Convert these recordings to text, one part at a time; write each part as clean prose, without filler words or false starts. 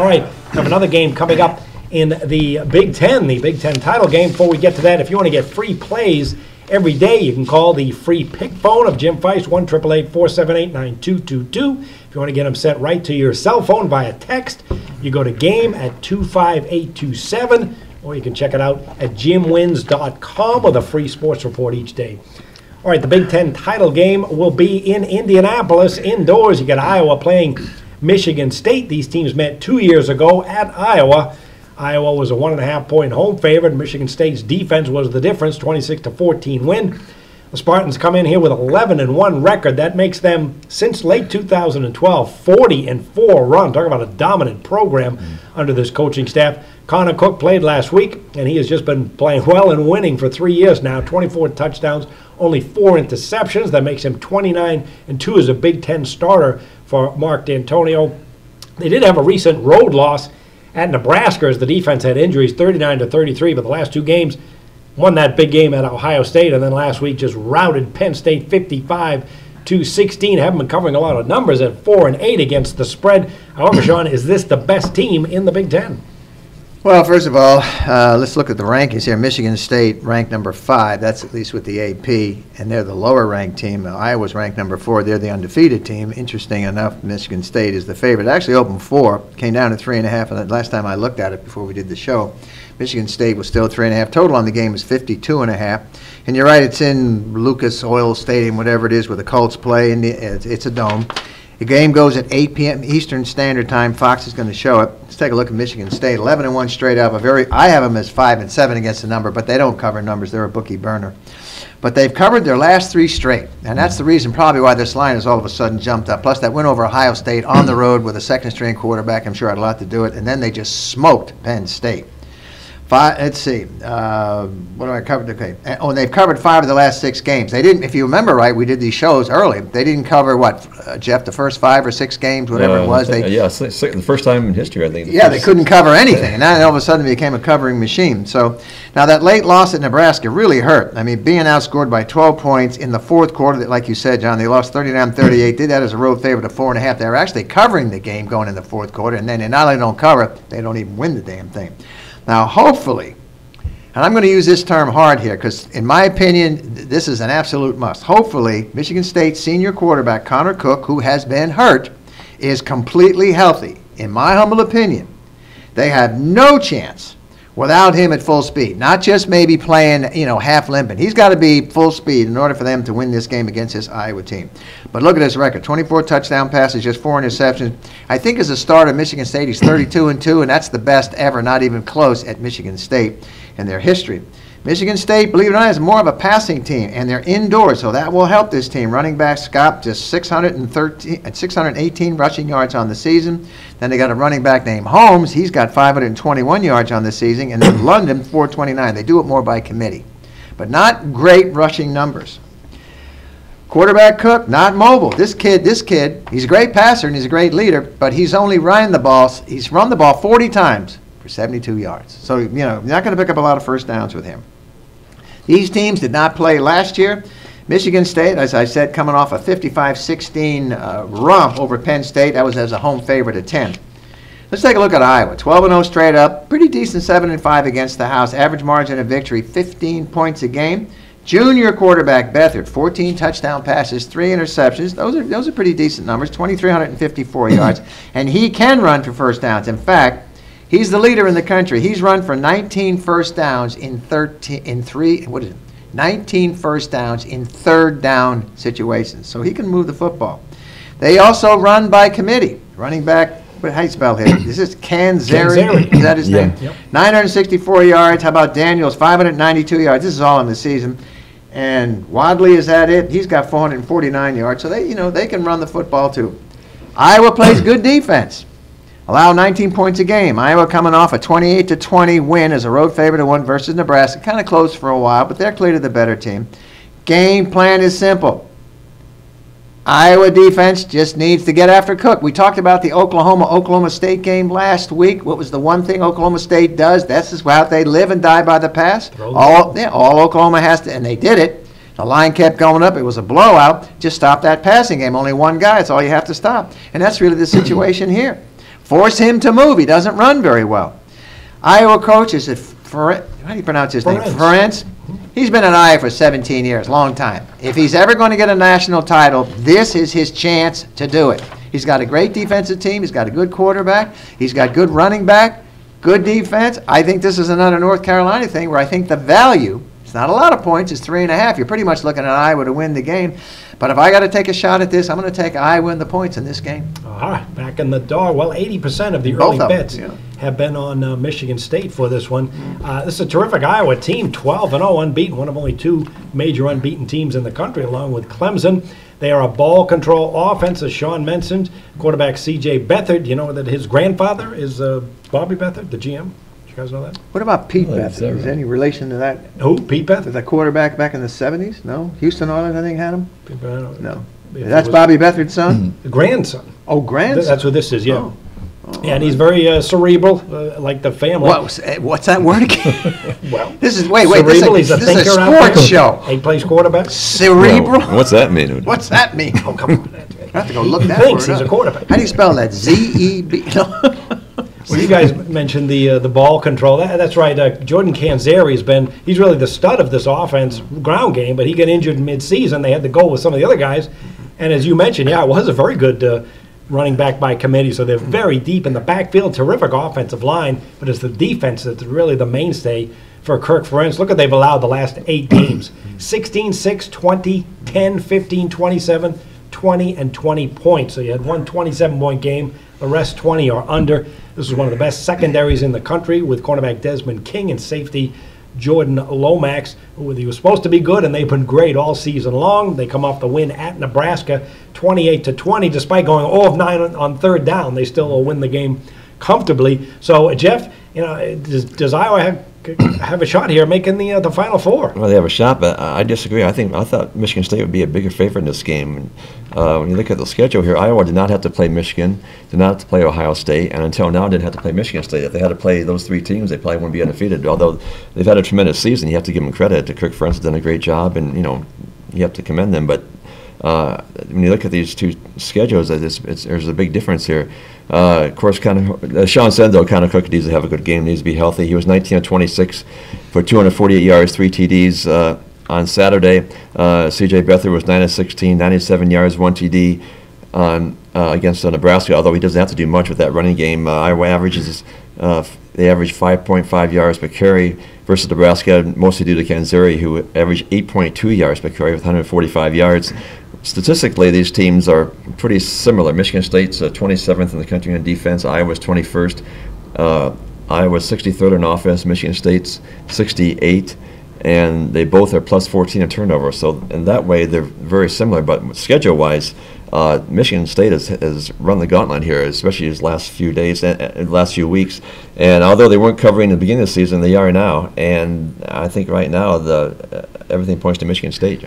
All right, have another game coming up in the Big Ten title game. Before we get to that, if you want to get free plays every day, you can call the free pick phone of Jim Feist, 1-888-478-9222. If you want to get them sent right to your cell phone via text, you go to game at 25827, or you can check it out at jimwins.com with a free sports report each day. All right, the Big Ten title game will be in Indianapolis indoors. You got Iowa playing Michigan State. These teams met 2 years ago at Iowa. Iowa was a 1.5-point home favorite. Michigan State's defense was the difference, 26-14 win. The Spartans come in here with 11-1 record. That makes them, since late 2012, 40-4 run. Talk about a dominant program under this coaching staff. Connor Cook played last week, and he has just been playing well and winning for 3 years now. 24 touchdowns, only 4 interceptions. That makes him 29-2 as a Big Ten starter for Mark D'Antonio. They did have a recent road loss at Nebraska as the defense had injuries, 39-33, but the last 2 games won that big game at Ohio State, and then last week just routed Penn State 55-16. Haven't been covering a lot of numbers at 4-8 against the spread. However, Sean, is this the best team in the Big Ten? Well, first of all, let's look at the rankings here. Michigan State ranked number 5. That's at least with the AP, and they're the lower-ranked team. Iowa's ranked number 4. They're the undefeated team. Interesting enough, Michigan State is the favorite. It actually opened 4, came down to 3.5, and the last time I looked at it before we did the show, Michigan State was still 3.5. Total on the game is 52.5. And you're right, it's in Lucas Oil Stadium, whatever it is, where the Colts play, and it's a dome. The game goes at 8 p.m. Eastern Standard Time. Fox is going to show it. Let's take a look at Michigan State. 11-1 straight up. I have them as 5-7 against the number, but they don't cover numbers. They're a bookie burner. But they've covered their last 3 straight, and that's the reason probably why this line has all of a sudden jumped up. Plus that win over Ohio State on the road with a second-string quarterback, I'm sure had a lot to do it, and then they just smoked Penn State. Let's see. What do I cover? Okay. Oh, and they've covered 5 of the last 6 games. They didn't, if you remember right, we did these shows early. They didn't cover, what, Jeff, the first 5 or 6 games, whatever it was. The first time in history, I think. Yeah, they couldn't cover anything, and now all of a sudden they became a covering machine. So now that late loss at Nebraska really hurt. I mean, being outscored by 12 points in the fourth quarter, like you said, John, they lost 39-38, did that as a road favorite of 4.5. They were actually covering the game going in the fourth quarter, and then they not only don't cover, they don't even win the damn thing. Now, hopefully, and I'm going to use this term hard here because, in my opinion, this is an absolute must. Hopefully, Michigan State senior quarterback Connor Cook, who has been hurt, is completely healthy. In my humble opinion, they have no chance without him at full speed. Not just maybe playing, half limping. He's got to be full speed in order for them to win this game against this Iowa team. But look at his record. 24 touchdown passes, just 4 interceptions. I think as a starter, Michigan State, he's 32-2, and that's the best ever, not even close, at Michigan State in their history. Michigan State, believe it or not, is more of a passing team, and they're indoors, so that will help this team. Running back Scott, just 618 rushing yards on the season. Then they got a running back named Holmes. He's got 521 yards on the season, and then London, 429. They do it more by committee, but not great rushing numbers. Quarterback Cook, not mobile. This kid, he's a great passer and he's a great leader, but he's only run the ball 40 times for 72 yards. So, you're not going to pick up a lot of first downs with him. These teams did not play last year. Michigan State, as I said, coming off a 55-16 romp over Penn State. That was as a home favorite at 10. Let's take a look at Iowa. 12-0 straight up. Pretty decent 7-5 against the house. Average margin of victory, 15 points a game. Junior quarterback Beathard, 14 touchdown passes, 3 interceptions. Those are pretty decent numbers, 2,354 yards. And he can run for first downs. In fact, he's the leader in the country. He's run for 19 first downs in 19 first downs in third down situations. So he can move the football. They also run by committee. Running back, how do you spell him? This is Canzeri. Is that his name? Yep. 964 yards. How about Daniels? 592 yards. This is all in the season. And Wadley, is that it? He's got 449 yards. So they can run the football too. Iowa plays good defense. Allow 19 points a game. Iowa coming off a 28-20 win as a road favorite to 1 versus Nebraska. Kind of close for a while, but they're clearly the better team. Game plan is simple. Iowa defense just needs to get after Cook. We talked about the Oklahoma State game last week. What was the one thing Oklahoma State does? This is how they live and die by the pass. All Oklahoma has to, and they did it. The line kept going up. It was a blowout. Just stop that passing game. Only one guy. That's all you have to stop. And that's really the situation here. Force him to move. He doesn't run very well. Iowa coach is how do you pronounce his name? Ferenc. He's been in Iowa for 17 years, long time. If he's ever going to get a national title, this is his chance to do it. He's got a great defensive team. He's got a good quarterback. He's got good running back, good defense. I think this is another North Carolina thing where I think the value, it's not a lot of points, it's 3.5. You're pretty much looking at Iowa to win the game. But if I got to take a shot at this, I'm going to take Iowa in the points in this game. All right, back in the dog. Well, 80% of the early bets have been on Michigan State for this one. This is a terrific Iowa team, 12-0 unbeaten, one of only 2 major unbeaten teams in the country, along with Clemson. They are a ball control offense, as Sean mentioned. Quarterback C.J. Beathard, you know that his grandfather is Bobby Beathard, the GM. You guys know that? What about Pete Beathard? Is there any relation to that? Who? Pete Beathard? The quarterback back in the 70s? No? Houston Oilers, I think, had him? No. If That's Bobby Beathard's son? The grandson. Oh, grandson? That's what this is, yeah. Oh. Yeah, and he's very cerebral, like the family. What's that word again? Well, this is this cerebral, is he's a this is a thinker out there. sports show. He plays quarterback. Cerebral? Well, what's that mean? What's that mean? Oh, come on. I have to go look that Thinks word he's up. a quarterback. How do you spell that? Z-E-B? No. Well, you guys mentioned the ball control. That's right. Jordan Canzeri he's really the stud of this offense ground game, but he got injured mid-season. They had to go with some of the other guys. And as you mentioned, it was a very good running back by committee. So they're very deep in the backfield, terrific offensive line, but it's the defense that's really the mainstay for Kirk Ferentz. Look what they've allowed the last 8 games. 16, 6, 20, 10, 15, 27, 20, and 20 points. So you had one 27-point game. The rest 20 are under. This is one of the best secondaries in the country with cornerback Desmond King and safety Jordan Lomax, who he was supposed to be good, and they've been great all season long. They come off the win at Nebraska, 28-20, despite going 0 of 9 on third down. They still will win the game comfortably. So, Jeff, does Iowa have a shot here making the Final Four? Well, they have a shot, but I disagree. I thought Michigan State would be a bigger favorite in this game. When you look at the schedule here, Iowa did not have to play Michigan, did not have to play Ohio State, and until now didn't have to play Michigan State. If they had to play those 3 teams, they probably wouldn't be undefeated. Although they've had a tremendous season, you have to give them credit. Kirk Ferentz has done a great job, and you have to commend them. But when you look at these 2 schedules, there's a big difference here. Of course, Sean said, though, Cook needs to have a good game, needs to be healthy. He was 19 of 26 for 248 yards, 3 TDs on Saturday. C.J. Beathard was 9 of 16, 97 yards, 1 TD against Nebraska, although he doesn't have to do much with that running game. Iowa averages, they average 5.5 yards per carry versus Nebraska, mostly due to Canzeri, who averaged 8.2 yards per carry with 145 yards. Statistically, these teams are pretty similar. Michigan State's 27th in the country in defense. Iowa's 21st. Iowa's 63rd in offense. Michigan State's 68th. And they both are plus 14 in turnover. So in that way, they're very similar. But schedule-wise, Michigan State has run the gauntlet here, especially these last few days, last few weeks. And although they weren't covering the beginning of the season, they are now. And I think right now, everything points to Michigan State.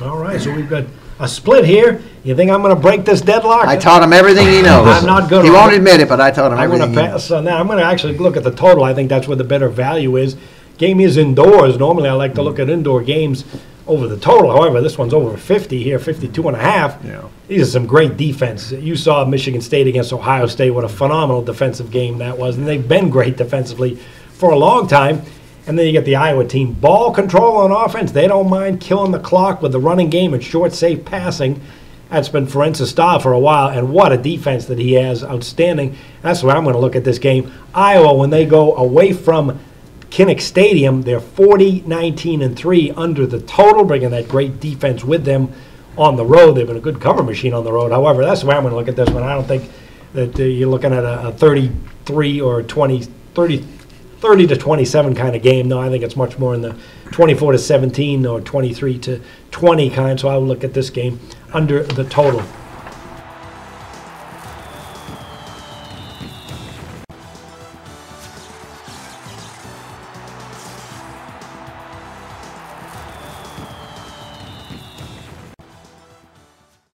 All right, so we've got a split here. You think I'm going to break this deadlock? I taught him everything he knows. I'm not good. He won't admit it, but I taught him everything. I'm going to pass on that. I'm going to actually look at the total. I think that's where the better value is. Game is indoors. Normally, I like to look at indoor games over the total. However, this one's over 50 here, 52.5. Yeah. These are some great defense. You saw Michigan State against Ohio State. What a phenomenal defensive game that was. And they've been great defensively for a long time. And then you get the Iowa team. Ball control on offense. They don't mind killing the clock with the running game and short, safe passing. That's been Ferentz's style for a while. And what a defense that he has. Outstanding. That's where I'm going to look at this game. Iowa, when they go away from Kinnick Stadium, they're 40-19-3 under the total, bringing that great defense with them on the road. They've been a good cover machine on the road. However, that's where I'm going to look at this one. I don't think that you're looking at a 33 or 30 to 27 kind of game. No, I think it's much more in the 24 to 17 or 23 to 20 kind. So I will look at this game under the total.